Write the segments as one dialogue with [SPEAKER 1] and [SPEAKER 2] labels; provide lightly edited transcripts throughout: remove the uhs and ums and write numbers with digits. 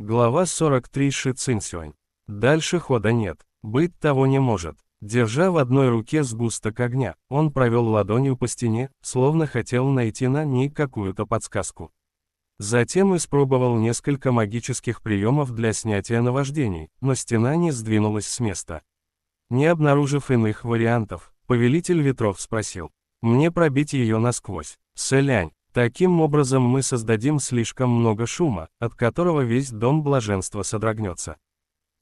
[SPEAKER 1] Глава 43. Ши Цинсюань. Дальше хода нет. Быть того не может. Держа в одной руке сгусток огня, он провел ладонью по стене, словно хотел найти на ней какую-то подсказку. Затем испробовал несколько магических приемов для снятия наваждений, но стена не сдвинулась с места. Не обнаружив иных вариантов, повелитель ветров спросил: «Мне пробить ее насквозь, Сэлянь? Таким образом мы создадим слишком много шума, от которого весь дом блаженства содрогнется».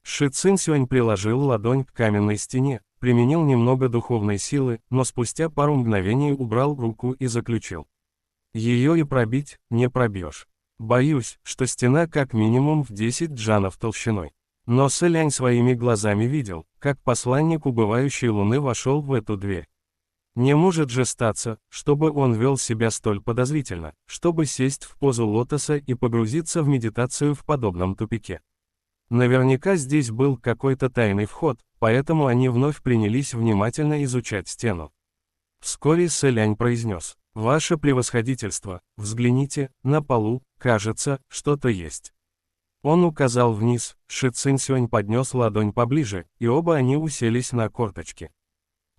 [SPEAKER 1] Ши Цинсюань приложил ладонь к каменной стене, применил немного духовной силы, но спустя пару мгновений убрал руку и заключил: «Ее и пробить не пробьешь. Боюсь, что стена как минимум в 10 джанов толщиной». Но Сэлянь своими глазами видел, как посланник убывающей луны вошел в эту дверь. Не может же статься, чтобы он вел себя столь подозрительно, чтобы сесть в позу лотоса и погрузиться в медитацию в подобном тупике. Наверняка здесь был какой-то тайный вход, поэтому они вновь принялись внимательно изучать стену. Вскоре Сэлянь произнес: «Ваше превосходительство, взгляните, на полу, кажется, что-то есть». Он указал вниз, Ши Цинсюань поднес ладонь поближе, и оба они уселись на корточки.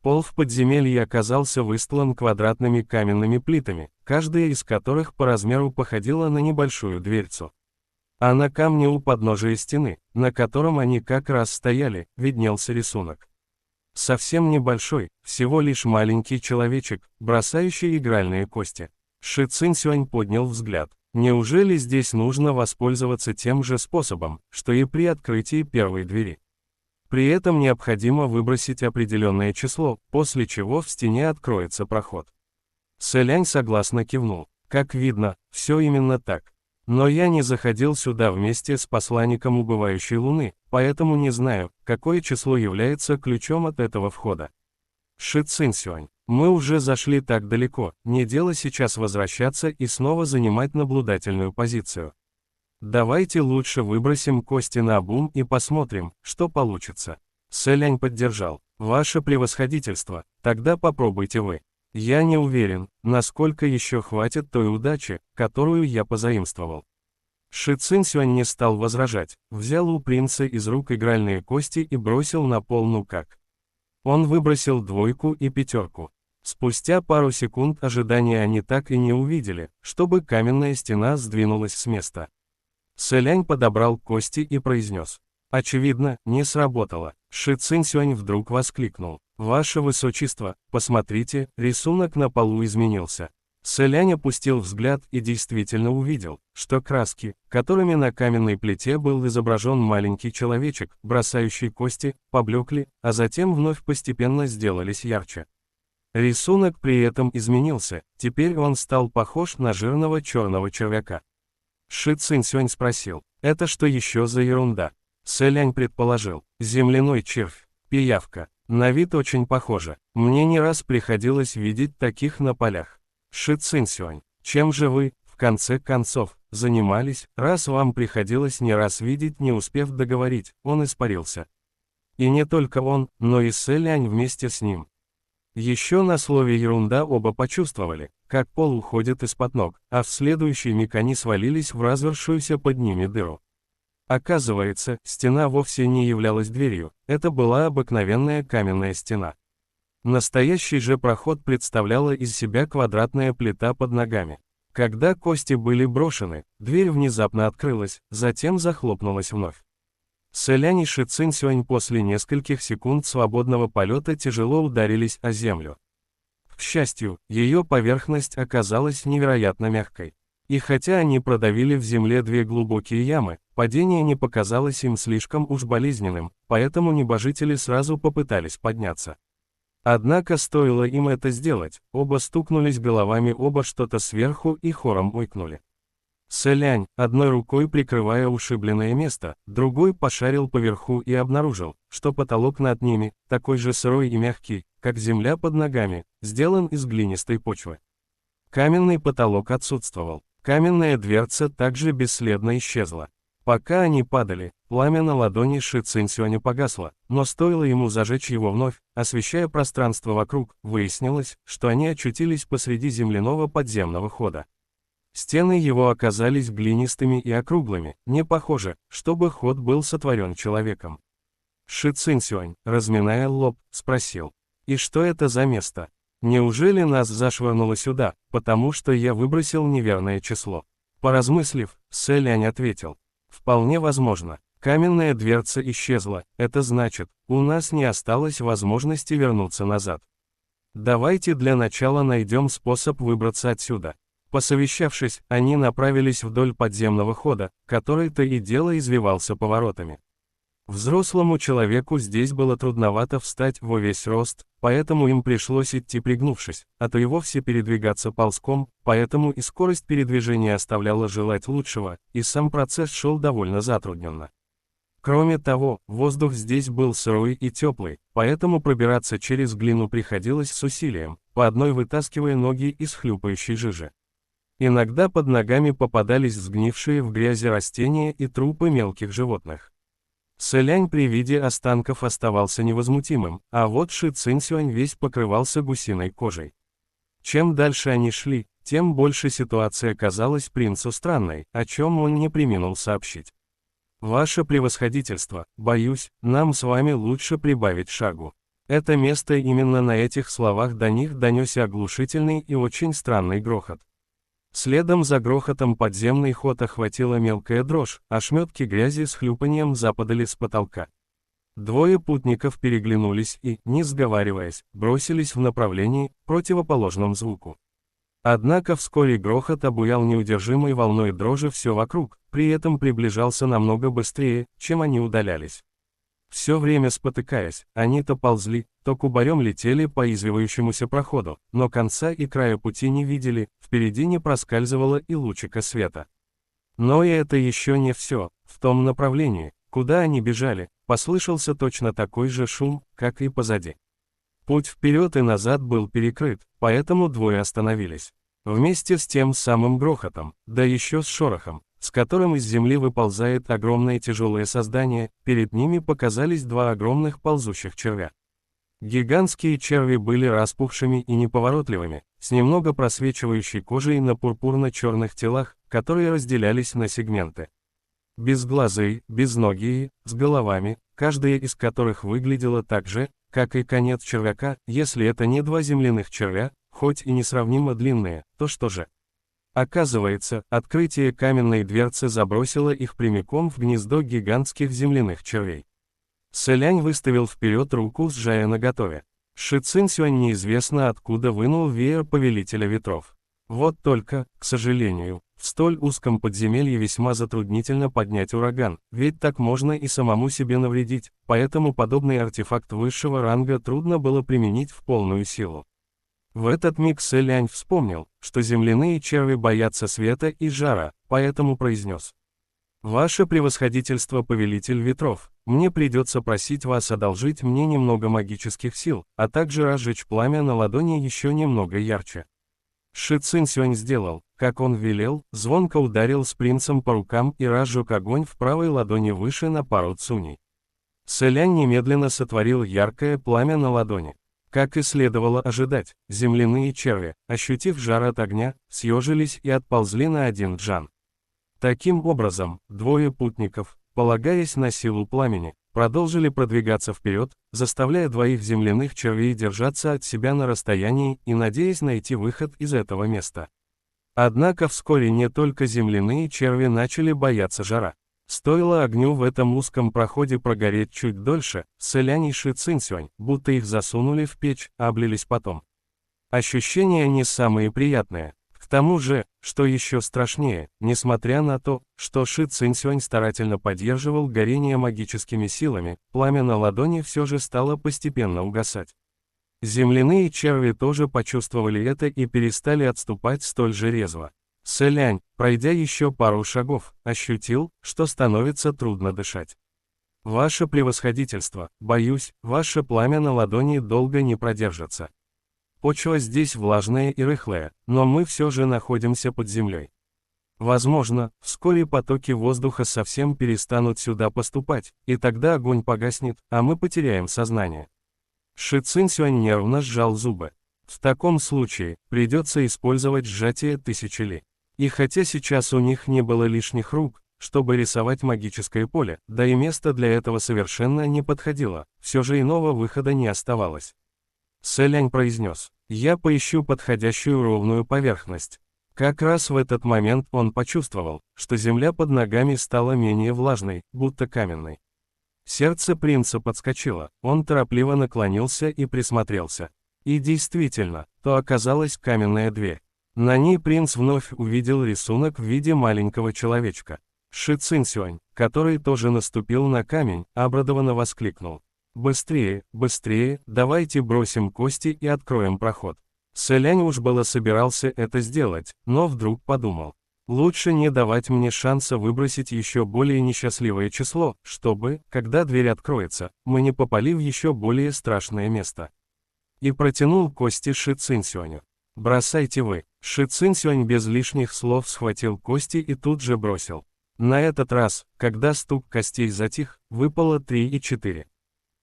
[SPEAKER 1] Пол в подземелье оказался выстлан квадратными каменными плитами, каждая из которых по размеру походила на небольшую дверцу. А на камне у подножия стены, на котором они как раз стояли, виднелся рисунок. Совсем небольшой, всего лишь маленький человечек, бросающий игральные кости. Ши Цинсюань поднял взгляд. Неужели здесь нужно воспользоваться тем же способом, что и при открытии первой двери? При этом необходимо выбросить определенное число, после чего в стене откроется проход. Сэлянь согласно кивнул. Как видно, все именно так. Но я не заходил сюда вместе с посланником убывающей луны, поэтому не знаю, какое число является ключом от этого входа. Ши Цинсюань, мы уже зашли так далеко, не дело сейчас возвращаться и снова занимать наблюдательную позицию. Давайте лучше выбросим кости наобум и посмотрим, что получится. Сэлянь поддержал. Ваше превосходительство, тогда попробуйте вы. Я не уверен, насколько еще хватит той удачи, которую я позаимствовал. Ши Цинсюань не стал возражать, взял у принца из рук игральные кости и бросил на пол ну-как. Он выбросил двойку и пятерку. Спустя пару секунд ожидания они так и не увидели, чтобы каменная стена сдвинулась с места. Сэлянь подобрал кости и произнес: «Очевидно, не сработало». Ши Цинсюань вдруг воскликнул: «Ваше высочество, посмотрите, рисунок на полу изменился». Сэлянь опустил взгляд и действительно увидел, что краски, которыми на каменной плите был изображен маленький человечек, бросающий кости, поблекли, а затем вновь постепенно сделались ярче. Рисунок при этом изменился, теперь он стал похож на жирного черного червяка. Ши Цинсюань спросил: «Это что еще за ерунда?» Сэлянь предположил: «Земляной червь, пиявка. На вид очень похоже. Мне не раз приходилось видеть таких на полях». Ши Цинсюань, чем же вы, в конце концов, занимались, раз вам приходилось не раз видеть, не успев договорить, он испарился. И не только он, но и Сэлянь вместе с ним. Еще на слове «ерунда» оба почувствовали, как пол уходит из-под ног, а в следующий миг они свалились в развершуюся под ними дыру. Оказывается, стена вовсе не являлась дверью, это была обыкновенная каменная стена. Настоящий же проход представляла из себя квадратная плита под ногами. Когда кости были брошены, дверь внезапно открылась, затем захлопнулась вновь. Сэлянь и Ши Цинсюань после нескольких секунд свободного полета тяжело ударились о землю. К счастью, ее поверхность оказалась невероятно мягкой. И хотя они продавили в земле две глубокие ямы, падение не показалось им слишком уж болезненным, поэтому небожители сразу попытались подняться. Однако стоило им это сделать, оба стукнулись головами оба что-то сверху и хором ойкнули. Сэлянь, одной рукой прикрывая ушибленное место, другой пошарил поверху и обнаружил, что потолок над ними, такой же сырой и мягкий, как земля под ногами, сделан из глинистой почвы. Каменный потолок отсутствовал, каменная дверца также бесследно исчезла. Пока они падали, пламя на ладони Ши Цинсюаня погасло, но стоило ему зажечь его вновь, освещая пространство вокруг, выяснилось, что они очутились посреди земляного подземного хода. Стены его оказались глинистыми и округлыми, не похоже, чтобы ход был сотворен человеком. Ши Цинсюань, разминая лоб, спросил: «И что это за место? Неужели нас зашвырнуло сюда, потому что я выбросил неверное число?» Поразмыслив, Сэлянь ответил: «Вполне возможно. Каменная дверца исчезла, это значит, у нас не осталось возможности вернуться назад. Давайте для начала найдем способ выбраться отсюда». Посовещавшись, они направились вдоль подземного хода, который то и дело извивался поворотами. Взрослому человеку здесь было трудновато встать во весь рост, поэтому им пришлось идти пригнувшись, а то и вовсе передвигаться ползком, поэтому и скорость передвижения оставляла желать лучшего, и сам процесс шел довольно затрудненно. Кроме того, воздух здесь был сырой и теплый, поэтому пробираться через глину приходилось с усилием, по одной вытаскивая ноги из хлюпающей жижи. Иногда под ногами попадались сгнившие в грязи растения и трупы мелких животных. Сэлянь при виде останков оставался невозмутимым, а вот Ши Цинсюань весь покрывался гусиной кожей. Чем дальше они шли, тем больше ситуация казалась принцу странной, о чем он не преминул сообщить. «Ваше превосходительство, боюсь, нам с вами лучше прибавить шагу». Это место именно на этих словах до них донесся оглушительный и очень странный грохот. Следом за грохотом подземный ход охватила мелкая дрожь, ошметки грязи с хлюпанием западали с потолка. Двое путников переглянулись и, не сговариваясь, бросились в направлении, противоположном звуку. Однако вскоре грохот обуял неудержимой волной дрожи все вокруг, при этом приближался намного быстрее, чем они удалялись. Все время спотыкаясь, они то ползли, то кубарем летели по извивающемуся проходу, но конца и края пути не видели, впереди не проскальзывало и лучика света. Но и это еще не все. В том направлении, куда они бежали, послышался точно такой же шум, как и позади. Путь вперед и назад был перекрыт, поэтому двое остановились. Вместе с тем самым грохотом, да еще с шорохом, с которым из земли выползает огромное тяжелое создание, перед ними показались два огромных ползущих червя. Гигантские черви были распухшими и неповоротливыми, с немного просвечивающей кожей на пурпурно-черных телах, которые разделялись на сегменты. Безглазые, безногие, с головами, каждая из которых выглядела так же, как и конец червяка, если это не два земляных червя, хоть и несравнимо длинные, то что же? Оказывается, открытие каменной дверцы забросило их прямиком в гнездо гигантских земляных червей. Сэлянь выставил вперед руку, сжая наготове. Ши Цинсюань неизвестно откуда вынул веер повелителя ветров. Вот только, к сожалению, в столь узком подземелье весьма затруднительно поднять ураган, ведь так можно и самому себе навредить, поэтому подобный артефакт высшего ранга трудно было применить в полную силу. В этот миг Сэлянь вспомнил, что земляные черви боятся света и жара, поэтому произнес: «Ваше превосходительство, повелитель ветров, мне придется просить вас одолжить мне немного магических сил, а также разжечь пламя на ладони еще немного ярче». Ши Цинсюань сделал, как он велел, звонко ударил с принцем по рукам и разжег огонь в правой ладони выше на пару цуней. Сэлянь немедленно сотворил яркое пламя на ладони. Как и следовало ожидать, земляные черви, ощутив жар от огня, съежились и отползли на один джан. Таким образом, двое путников, полагаясь на силу пламени, продолжили продвигаться вперед, заставляя двоих земляных червей держаться от себя на расстоянии и надеясь найти выход из этого места. Однако вскоре не только земляные черви начали бояться жара. Стоило огню в этом узком проходе прогореть чуть дольше, Сэлянь и Ши Цинсюань, будто их засунули в печь, а облились потом. Ощущения не самые приятные. К тому же, что еще страшнее, несмотря на то, что Ши Цинсюань старательно поддерживал горение магическими силами, пламя на ладони все же стало постепенно угасать. Земляные черви тоже почувствовали это и перестали отступать столь же резво. Сэлянь, пройдя еще пару шагов, ощутил, что становится трудно дышать. «Ваше превосходительство, боюсь, ваше пламя на ладони долго не продержится. Почва здесь влажная и рыхлая, но мы все же находимся под землей. Возможно, вскоре потоки воздуха совсем перестанут сюда поступать, и тогда огонь погаснет, а мы потеряем сознание». Ши Цинсюань нервно сжал зубы. В таком случае, придется использовать сжатие тысячи ли. И хотя сейчас у них не было лишних рук, чтобы рисовать магическое поле, да и место для этого совершенно не подходило, все же иного выхода не оставалось. Сэлянь произнес: «Я поищу подходящую ровную поверхность». Как раз в этот момент он почувствовал, что земля под ногами стала менее влажной, будто каменной. Сердце принца подскочило, он торопливо наклонился и присмотрелся. И действительно, то оказалась каменная дверь. На ней принц вновь увидел рисунок в виде маленького человечка. Ши Цинсюань, который тоже наступил на камень, обрадованно воскликнул: «Быстрее, быстрее, давайте бросим кости и откроем проход». Сэлянь уж было собирался это сделать, но вдруг подумал: лучше не давать мне шанса выбросить еще более несчастливое число, чтобы, когда дверь откроется, мы не попали в еще более страшное место. И протянул кости Ши Цинсюаню. «Бросайте вы». Ши Цинсюань без лишних слов схватил кости и тут же бросил. На этот раз, когда стук костей затих, выпало 3 и 4.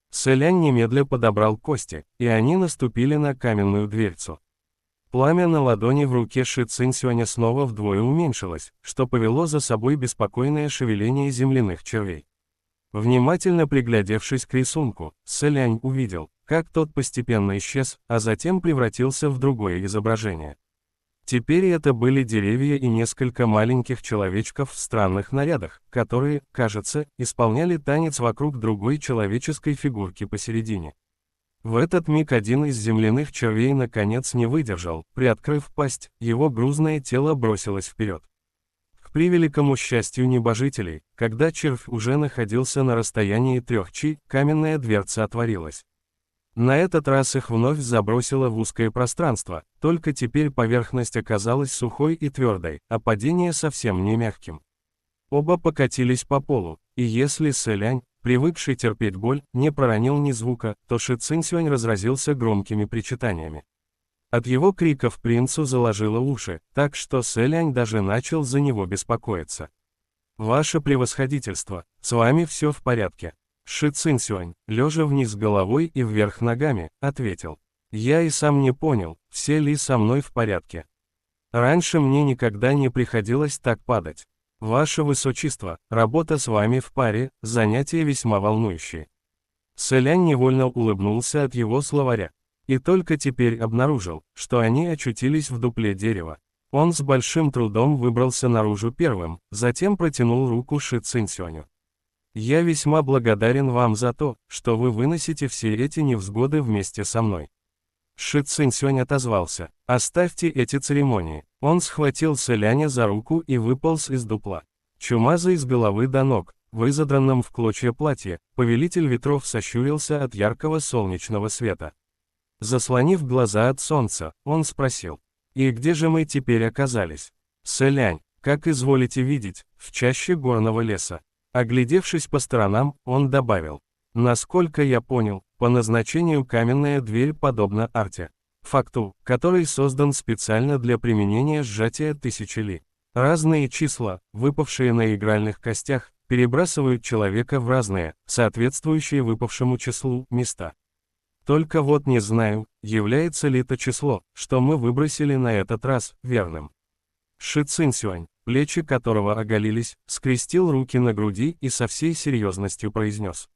[SPEAKER 1] Сэлянь немедля подобрал кости, и они наступили на каменную дверцу. Пламя на ладони в руке Ши Цинсюаня снова вдвое уменьшилось, что повело за собой беспокойное шевеление земляных червей. Внимательно приглядевшись к рисунку, Сэлянь увидел, как тот постепенно исчез, а затем превратился в другое изображение. Теперь это были деревья и несколько маленьких человечков в странных нарядах, которые, кажется, исполняли танец вокруг другой человеческой фигурки посередине. В этот миг один из земляных червей наконец не выдержал, приоткрыв пасть, его грузное тело бросилось вперед. К превеликому счастью небожителей, когда червь уже находился на расстоянии 3 чи, каменная дверца отворилась. На этот раз их вновь забросило в узкое пространство, только теперь поверхность оказалась сухой и твердой, а падение совсем не мягким. Оба покатились по полу, и если Сэлянь, привыкший терпеть боль, не проронил ни звука, то Ши Цинсюань разразился громкими причитаниями. От его криков принцу заложило уши, так что Сэлянь даже начал за него беспокоиться. «Ваше превосходительство, с вами все в порядке». Ши Цинсюань, лежа вниз головой и вверх ногами, ответил: «Я и сам не понял, все ли со мной в порядке. Раньше мне никогда не приходилось так падать. Ваше Высочество, работа с вами в паре, занятие весьма волнующее». Сэлянь невольно улыбнулся от его словаря. И только теперь обнаружил, что они очутились в дупле дерева. Он с большим трудом выбрался наружу первым, затем протянул руку Ши Цинсюаню. «Я весьма благодарен вам за то, что вы выносите все эти невзгоды вместе со мной». Ши Цинсюань отозвался: «Оставьте эти церемонии». Он схватил Сэляня за руку и выполз из дупла. Чумазый с головы до ног, в изодранном в клочья платье, повелитель ветров сощурился от яркого солнечного света. Заслонив глаза от солнца, он спросил: «И где же мы теперь оказались?» «Сэлянь, как изволите видеть, в чаще горного леса». Оглядевшись по сторонам, он добавил: «Насколько я понял, по назначению каменная дверь подобна артефакту, который создан специально для применения сжатия тысячи ли. Разные числа, выпавшие на игральных костях, перебрасывают человека в разные, соответствующие выпавшему числу, места. Только вот не знаю, является ли то число, что мы выбросили на этот раз, верным». Ши Цинсюань, плечи которого оголились, скрестил руки на груди и со всей серьезностью произнес: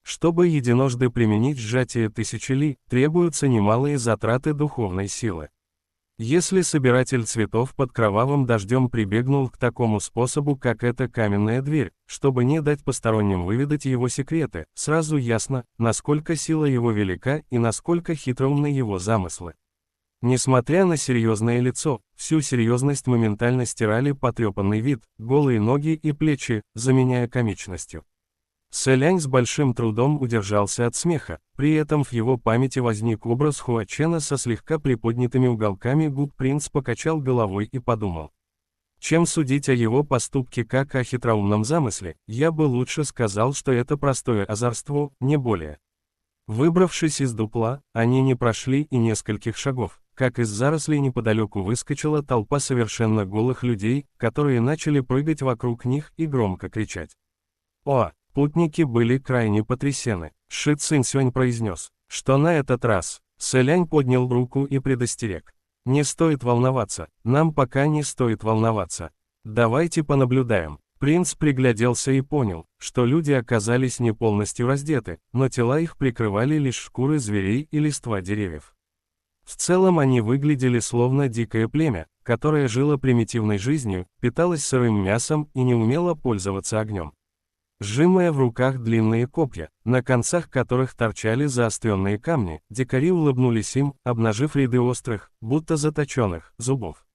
[SPEAKER 1] «Чтобы единожды применить сжатие тысячи ли, требуются немалые затраты духовной силы. Если собиратель цветов под кровавым дождем прибегнул к такому способу, как эта каменная дверь, чтобы не дать посторонним выведать его секреты, сразу ясно, насколько сила его велика и насколько хитроумны его замыслы». Несмотря на серьезное лицо, всю серьезность моментально стирали потрепанный вид, голые ноги и плечи, заменяя комичностью. Сэлянь с большим трудом удержался от смеха, при этом в его памяти возник образ Хуачена со слегка приподнятыми уголками губ. Принц покачал головой и подумал: чем судить о его поступке как о хитроумном замысле, я бы лучше сказал, что это простое озорство, не более. Выбравшись из дупла, они не прошли и нескольких шагов, как из зарослей неподалеку выскочила толпа совершенно голых людей, которые начали прыгать вокруг них и громко кричать. «О!» Путники были крайне потрясены. Ши Цинсюань произнес: «Что на этот раз?» Сэлянь поднял руку и предостерег: Не стоит волноваться, нам пока не стоит волноваться. Давайте понаблюдаем. Принц пригляделся и понял, что люди оказались не полностью раздеты, но тела их прикрывали лишь шкуры зверей и листва деревьев. В целом они выглядели словно дикое племя, которое жило примитивной жизнью, питалось сырым мясом и не умело пользоваться огнем. Сжимая в руках длинные копья, на концах которых торчали заостренные камни, дикари улыбнулись им, обнажив ряды острых, будто заточенных, зубов.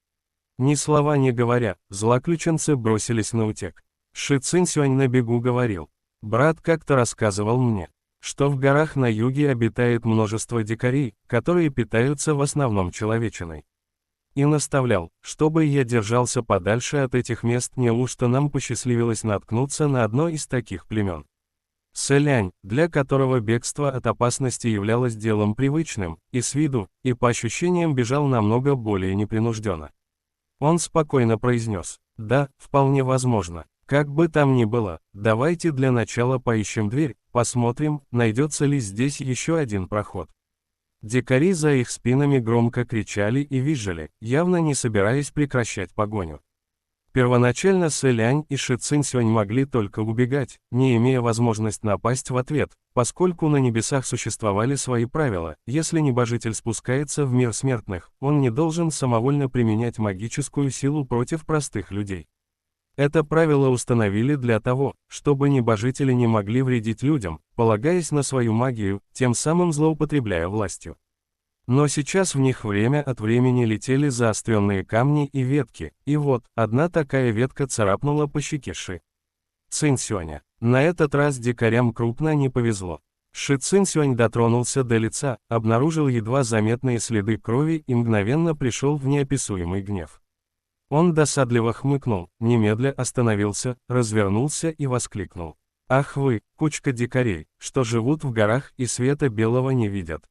[SPEAKER 1] Ни слова не говоря, злоключенцы бросились наутек. Ши Цинсюань на бегу говорил: «Брат как-то рассказывал мне, что в горах на юге обитает множество дикарей, которые питаются в основном человечиной. И наставлял, чтобы я держался подальше от этих мест, неужто нам посчастливилось наткнуться на одно из таких племен». Сэлянь, для которого бегство от опасности являлось делом привычным, и с виду, и по ощущениям бежал намного более непринужденно. Он спокойно произнес: «Да, вполне возможно. Как бы там ни было, давайте для начала поищем дверь, посмотрим, найдется ли здесь еще один проход». Дикари за их спинами громко кричали и визжали, явно не собираясь прекращать погоню. Первоначально Сэлянь и Ши Цинсюань могли только убегать, не имея возможности напасть в ответ, поскольку на небесах существовали свои правила: если небожитель спускается в мир смертных, он не должен самовольно применять магическую силу против простых людей. Это правило установили для того, чтобы небожители не могли вредить людям, полагаясь на свою магию, тем самым злоупотребляя властью. Но сейчас в них время от времени летели заостренные камни и ветки, и вот, одна такая ветка царапнула по щеке Ши Цинсюаня. На этот раз дикарям крупно не повезло. Ши Цинсюань дотронулся до лица, обнаружил едва заметные следы крови и мгновенно пришел в неописуемый гнев. Он досадливо хмыкнул, немедля остановился, развернулся и воскликнул: «Ах вы, кучка дикарей, что живут в горах и света белого не видят!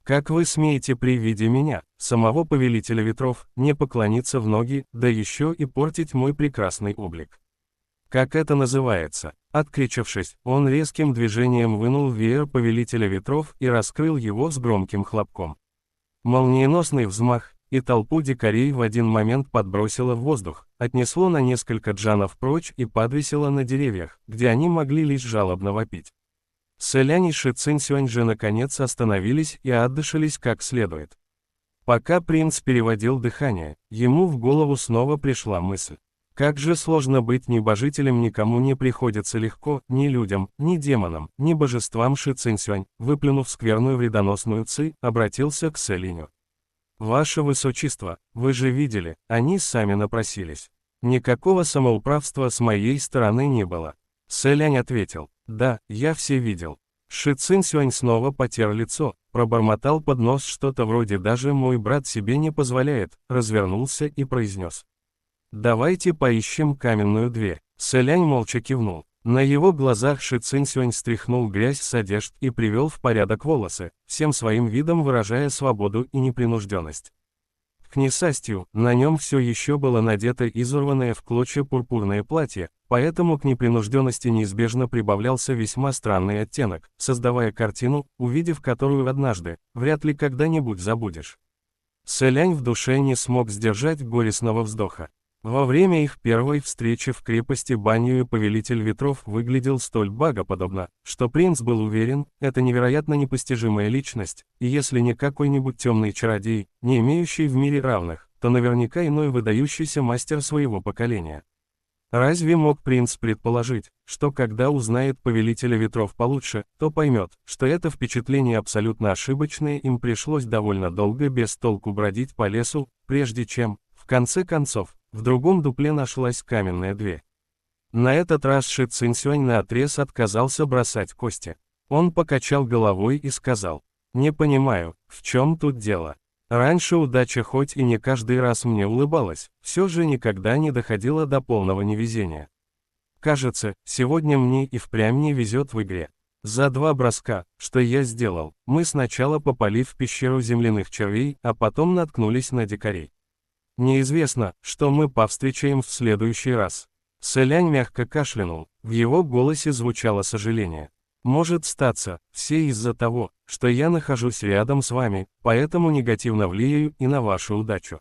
[SPEAKER 1] Как вы смеете при виде меня, самого повелителя ветров, не поклониться в ноги, да еще и портить мой прекрасный облик? Как это называется?» Откричавшись, он резким движением вынул веер повелителя ветров и раскрыл его с громким хлопком. Молниеносный взмах, и толпу дикарей в один момент подбросило в воздух, отнесло на несколько джанов прочь и подвесило на деревьях, где они могли лишь жалобно вопить. Сэлянь и Ши Цинсюань же наконец остановились и отдышались как следует. Пока принц переводил дыхание, ему в голову снова пришла мысль: как же сложно быть небожителем, никому не приходится легко, ни людям, ни демонам, ни божествам. Ши Цинсюань, выплюнув скверную вредоносную ци, обратился к Сэлиню: «Ваше Высочество, вы же видели, они сами напросились. Никакого самоуправства с моей стороны не было». Сэлянь ответил: «Да, я все видел». Ши Цинсюань снова потер лицо, пробормотал под нос что-то вроде «даже мой брат себе не позволяет», развернулся и произнес: «Давайте поищем каменную дверь». Сэлянь молча кивнул. На его глазах Ши Цинсюань стряхнул грязь с одежд и привел в порядок волосы, всем своим видом выражая свободу и непринужденность. К несчастью, на нем все еще было надето изорванное в клочья пурпурное платье, поэтому к непринужденности неизбежно прибавлялся весьма странный оттенок, создавая картину, увидев которую однажды, вряд ли когда-нибудь забудешь. Сэлянь в душе не смог сдержать горестного вздоха. Во время их первой встречи в крепости Банью повелитель ветров выглядел столь богоподобно, что принц был уверен, это невероятно непостижимая личность, и если не какой-нибудь темный чародей, не имеющий в мире равных, то наверняка иной выдающийся мастер своего поколения. Разве мог принц предположить, что когда узнает повелителя ветров получше, то поймет, что это впечатление абсолютно ошибочное, им пришлось довольно долго без толку бродить по лесу, прежде чем, в конце концов, в другом дупле нашлась каменная дверь. На этот раз Ши Цинсюань наотрез отказался бросать кости. Он покачал головой и сказал: «Не понимаю, в чем тут дело. Раньше удача хоть и не каждый раз мне улыбалась, все же никогда не доходила до полного невезения. Кажется, сегодня мне и впрямь не везет в игре. За 2 броска, что я сделал, мы сначала попали в пещеру земляных червей, а потом наткнулись на дикарей. Неизвестно, что мы повстречаем в следующий раз». Сэлянь мягко кашлянул, в его голосе звучало сожаление. Может статься, все из-за того, что я нахожусь рядом с вами, поэтому негативно влияю и на вашу удачу.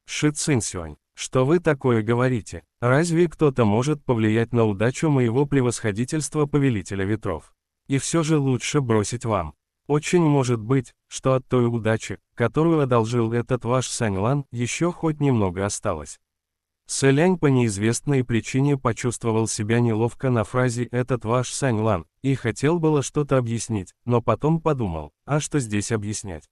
[SPEAKER 1] Ши Цинсюань, что вы такое говорите? Разве кто-то может повлиять на удачу моего превосходительства повелителя ветров? И все же лучше бросить вам. Очень может быть, что от той удачи, которую одолжил этот ваш Саньлан, еще хоть немного осталось. Сэлянь по неизвестной причине почувствовал себя неловко на фразе «этот ваш Саньлан» и хотел было что-то объяснить, но потом подумал, а что здесь объяснять?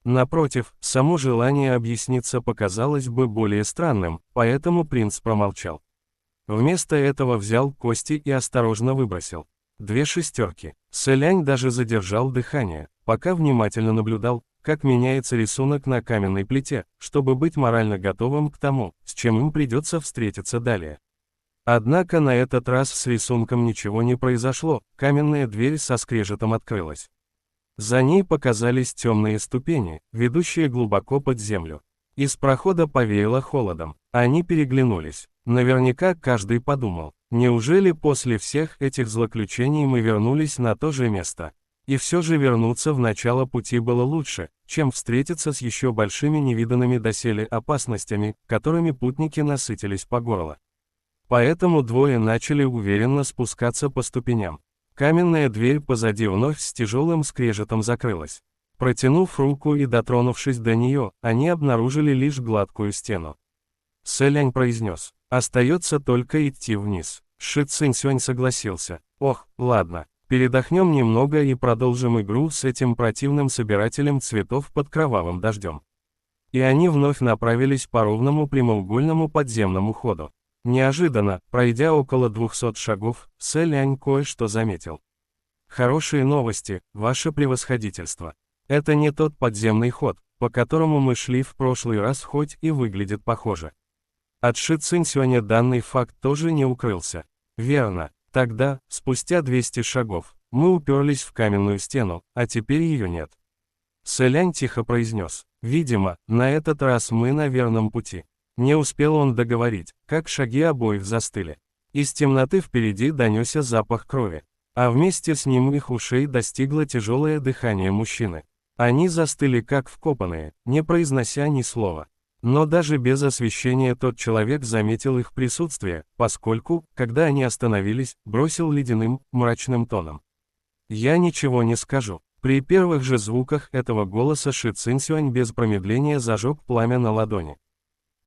[SPEAKER 1] Напротив, само желание объясниться показалось бы более странным, поэтому принц промолчал. Вместо этого взял кости и осторожно выбросил. 2 шестерки. Сэлянь даже задержал дыхание, пока внимательно наблюдал, как меняется рисунок на каменной плите, чтобы быть морально готовым к тому, с чем им придется встретиться далее. Однако на этот раз с рисунком ничего не произошло, каменная дверь со скрежетом открылась. За ней показались темные ступени, ведущие глубоко под землю. Из прохода повеяло холодом. Они переглянулись. Наверняка каждый подумал, неужели после всех этих злоключений мы вернулись на то же место? И все же вернуться в начало пути было лучше, чем встретиться с еще большими невиданными доселе опасностями, которыми путники насытились по горло. Поэтому двое начали уверенно спускаться по ступеням. Каменная дверь позади вновь с тяжелым скрежетом закрылась. Протянув руку и дотронувшись до нее, они обнаружили лишь гладкую стену. Сэлянь произнес, остается только идти вниз. Ши Цинсюань согласился, ох, ладно, передохнем немного и продолжим игру с этим противным собирателем цветов под кровавым дождем. И они вновь направились по ровному прямоугольному подземному ходу. Неожиданно, пройдя около 200 шагов, Сэлянь кое-что заметил. Хорошие новости, ваше превосходительство. Это не тот подземный ход, по которому мы шли в прошлый раз, хоть и выглядит похоже. От Ши Цинсюаня данный факт тоже не укрылся. Верно, тогда, спустя 200 шагов, мы уперлись в каменную стену, а теперь ее нет. Сэлянь тихо произнес, видимо, на этот раз мы на верном пути. Не успел он договорить, как шаги обоих застыли. Из темноты впереди донесся запах крови, а вместе с ним их ушей достигло тяжелое дыхание мужчины. Они застыли как вкопанные, не произнося ни слова. Но даже без освещения тот человек заметил их присутствие, поскольку, когда они остановились, бросил ледяным, мрачным тоном. «Я ничего не скажу». При первых же звуках этого голоса Ши Цинсюань без промедления зажег пламя на ладони.